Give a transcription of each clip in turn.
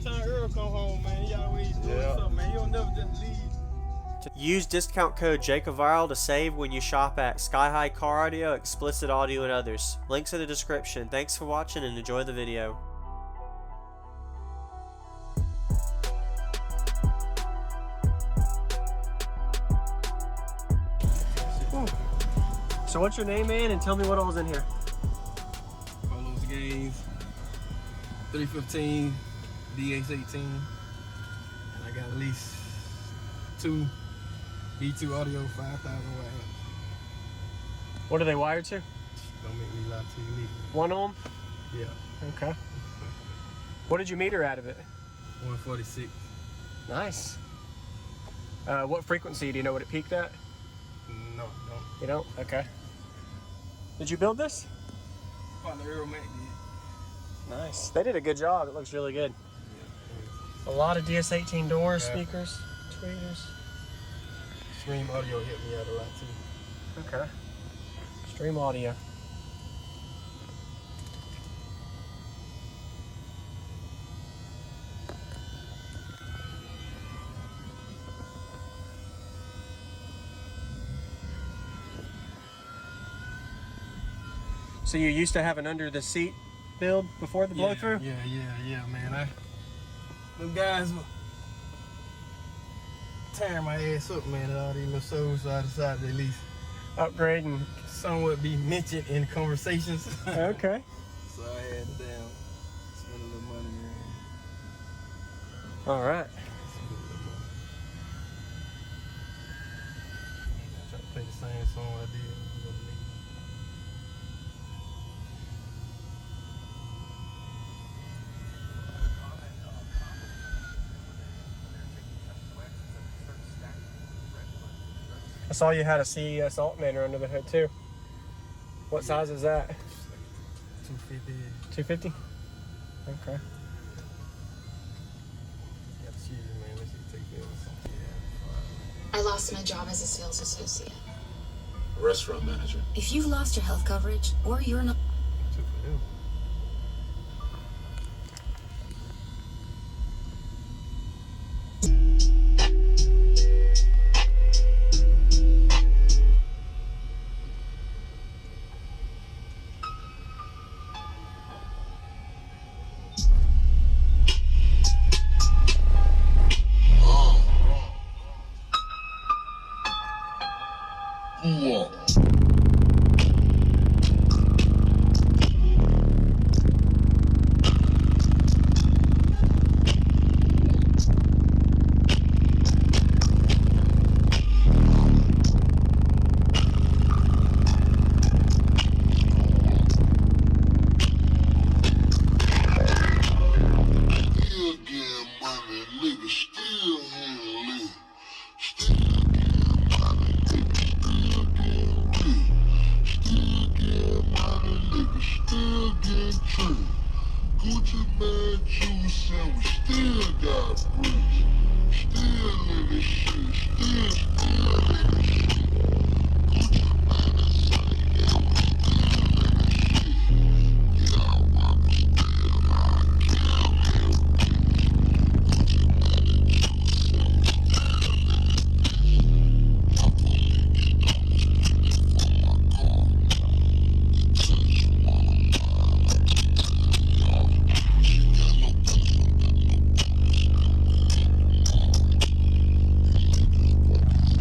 time Earl come home, man, he always doing something, man. He don't never just leave. Use discount code JACOBVIRAL to save when you shop at Sky High Car Audio, Explicit Audio, and others. Links in the description. Thanks for watching and enjoy the video. So what's your name, man, and tell me what all's in here. Carlos Gaines, 315, DX18, and I got at least 2 B2 audio 5,000 watts. What are they wired to? Don't make me lie to you neither. 1 ohm? Yeah. Okay. What did you meter out of it? 146. Nice. What frequency? Do you know what it peaked at? No, don't. You don't? Okay. Did you build this? Partner Earl Mac did. Nice. They did a good job. It looks really good. Yeah. A lot of DS18 doors, speakers, tweeters. Stream Audio helped me out a lot too. Okay. Stream Audio. So you used to have an under the seat build before the blow-through? Yeah, man. Them guys were tearing my ass up, man, at all these little shows, so I decided to at least Upgrade and somewhat be mentioned in conversations. okay. So I had to spend a little money, man. All right. Try to play the same song I did. I saw you had a CES alternator under the hood too. What size is that? 250. 250? Okay. I lost my job as a sales associate. Restaurant manager. If you've lost your health coverage or you're not... Yeah. Gucci man juice and we still got bricks. Still in this shit, still in this shit. Gucci man is saying, yeah, we still in this shit. Get out while we still out, kill him. Gucci man and juice and we still in this bitch. My police get on the street for my car. Touch one of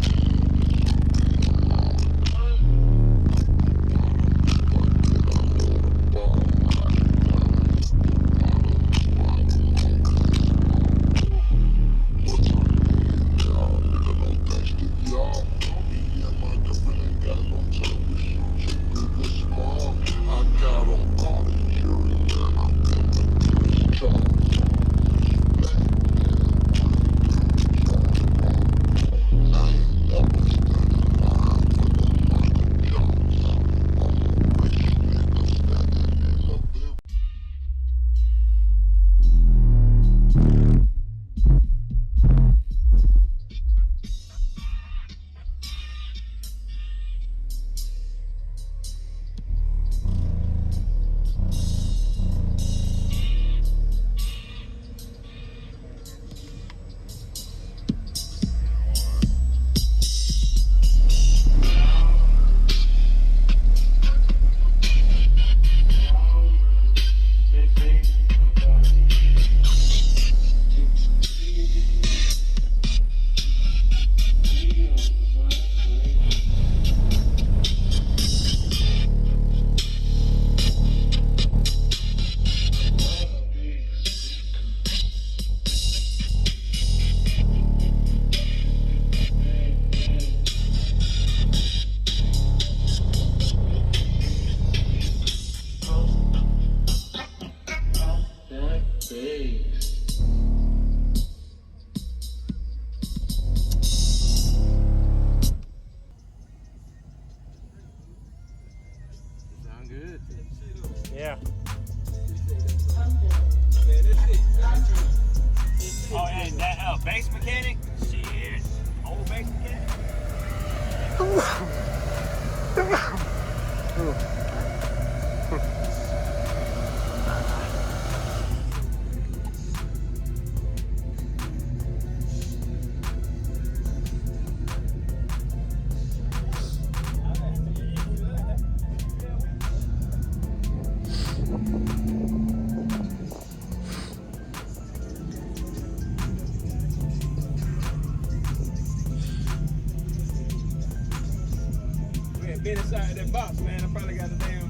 ain't been inside that box, man. I probably got the damn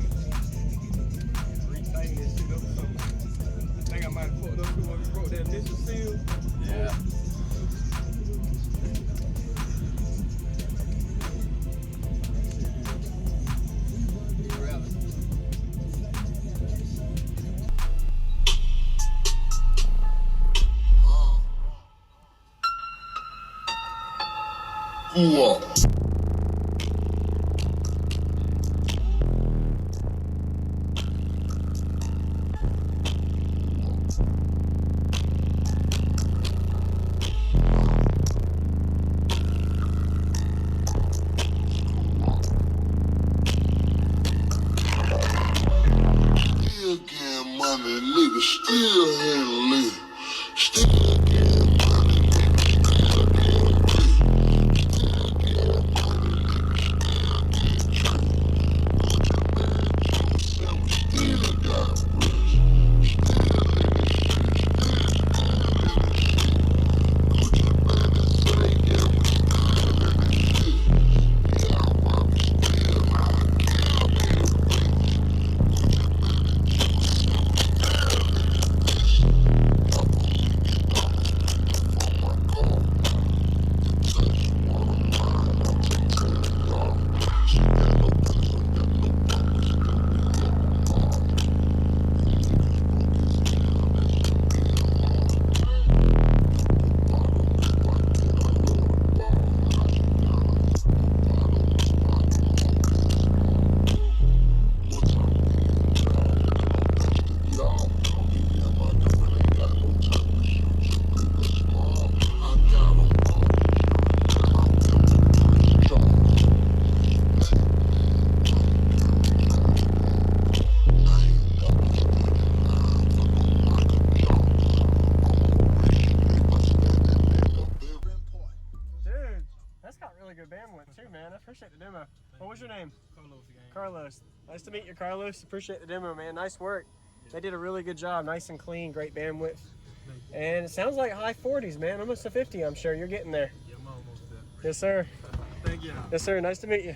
rethink this shit up or something. I think I might have fucked up too when we broke that initial seal. Yeah. Ooh. Still getting money, nigga, still handling. Still getting money, nigga, still getting free. Still getting money, nigga, still getting true. Gucci man, Jewel said we still got rich. Still in the shit, still in the shit. Gucci man is saying, yeah, we still in the shit. Yeah, I want me still out, kill me the bitch. Gucci man and Jewel said we still in the bitch. I'm gonna leave you dollars for my car. The touch one of mine, I'll take $10. She got no pills, I got no buckles, still be up on mom. The niggas broke his heel, that's the being mom. The bottle look like that, I love the bottle. $100, the bottle look like a Morgan's mom. What time we in, y'all? Nigga, no thanks to y'all. Call me in my doing, ain't got no time to shoot your biggest mom. I got 'em all the jury, and I'm in the Prince Charles. I ain't never stood in line for no Michael Jordan. I'm a rich nigga standing in a very Dude, that's got really good bandwidth too, man. I appreciate the demo. What was your name? Carlos again. Carlos. Nice to meet you, Carlos. Appreciate the demo, man. Nice work. They did a really good job. Nice and clean, great bandwidth. And it sounds like high 40s, man. Almost to 50, I'm sure. You're getting there. Yeah, I'm almost there. Yes, sir. Thank you. Yes, sir. Nice to meet you.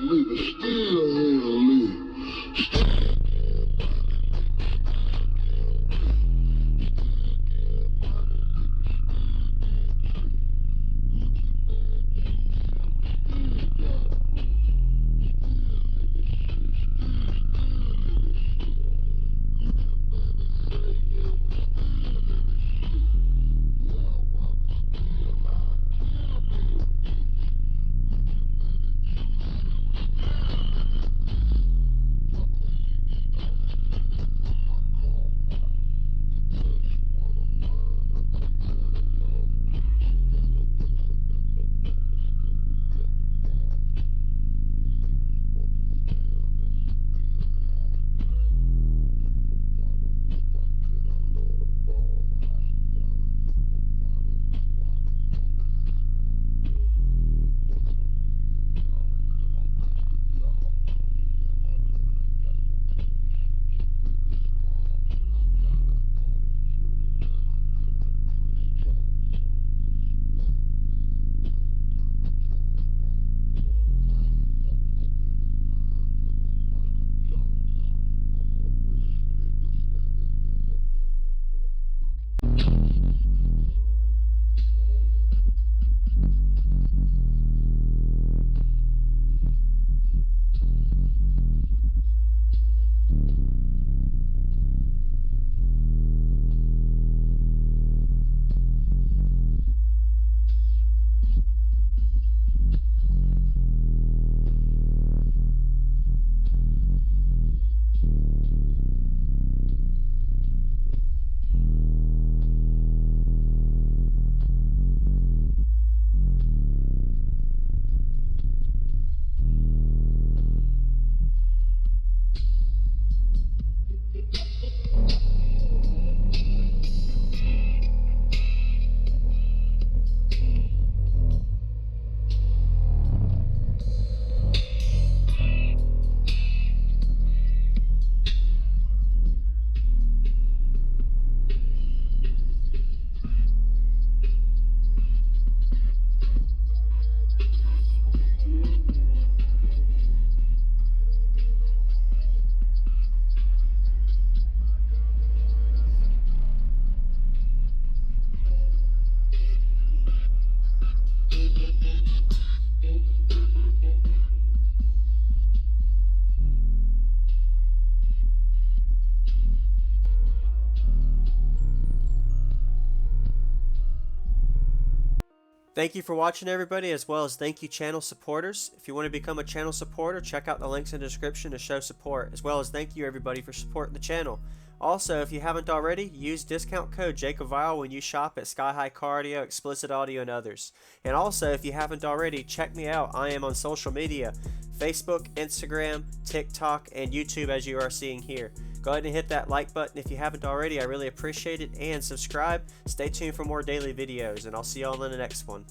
nigga still had a leg. Thank you for watching, everybody, as well as thank you channel supporters. If you want to become a channel supporter, check out the links in the description to show support, as well as thank you everybody for supporting the channel. Also, if you haven't already, use discount code JACOBVIRAL when you shop at Sky High Car Audio, Explicit Audio, and others. And also, if you haven't already, check me out. I am on social media, Facebook, Instagram, TikTok, and YouTube, as you are seeing here. Go ahead and hit that like button if you haven't already. I really appreciate it. And subscribe. Stay tuned for more daily videos, and I'll see y'all in the next one.